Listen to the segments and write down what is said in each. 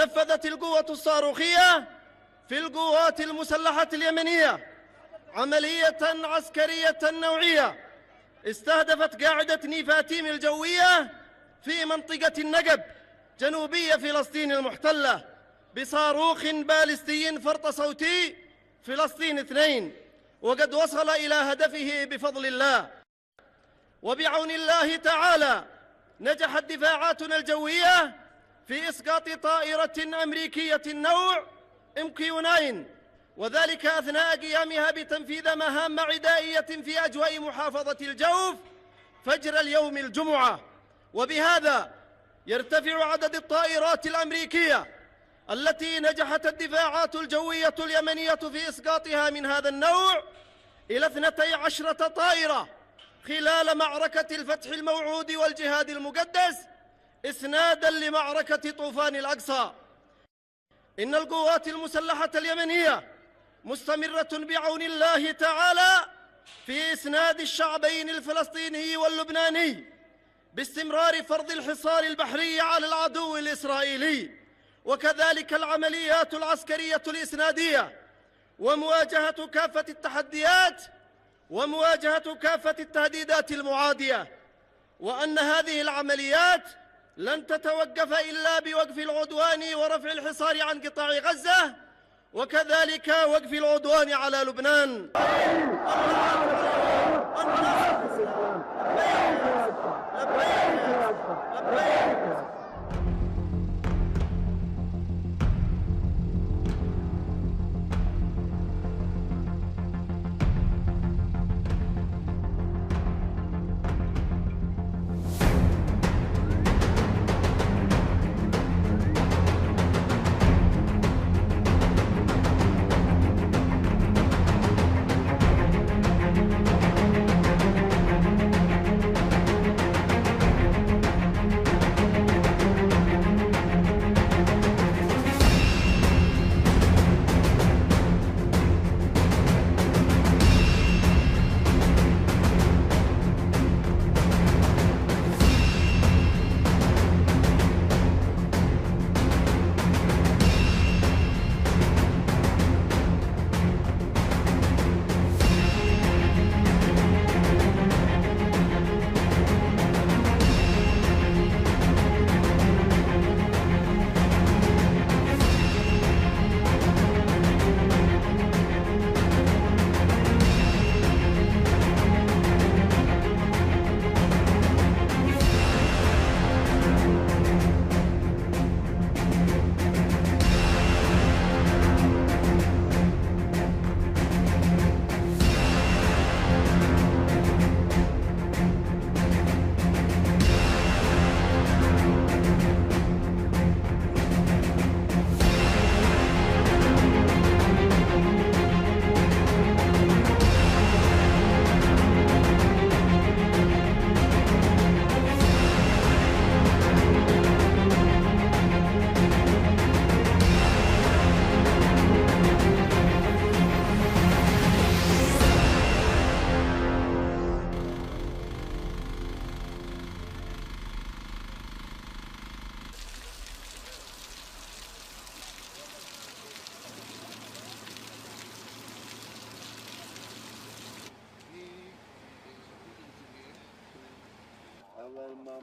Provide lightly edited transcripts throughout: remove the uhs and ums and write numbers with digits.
نفذت القوة الصاروخية في القوات المسلحة اليمنية عملية عسكرية نوعية استهدفت قاعدة نيفاتيم الجوية في منطقة النقب جنوبية فلسطين المحتلة بصاروخ باليستي فرط صوتي فلسطين 2، وقد وصل إلى هدفه بفضل الله. وبعون الله تعالى نجحت دفاعاتنا الجوية في إسقاط طائرة أمريكية النوع MQ-9، وذلك أثناء قيامها بتنفيذ مهام عدائية في أجواء محافظة الجوف فجر اليوم الجمعة. وبهذا يرتفع عدد الطائرات الأمريكية التي نجحت الدفاعات الجوية اليمنية في إسقاطها من هذا النوع إلى 12 طائرة خلال معركة الفتح الموعود والجهاد المقدس إسناداً لمعركة طوفان الأقصى. إن القوات المسلحة اليمنية مستمرة بعون الله تعالى في إسناد الشعبين الفلسطيني واللبناني باستمرار فرض الحصار البحري على العدو الإسرائيلي، وكذلك العمليات العسكرية الإسنادية ومواجهة كافة التحديات ومواجهة كافة التهديدات المعادية، وأن هذه العمليات لن تتوقف إلا بوقف العدوان ورفع الحصار عن قطاع غزة، وكذلك وقف العدوان على لبنان.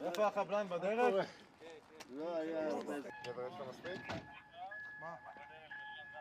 איפה הקבלן בדרך? לא היה הרבה.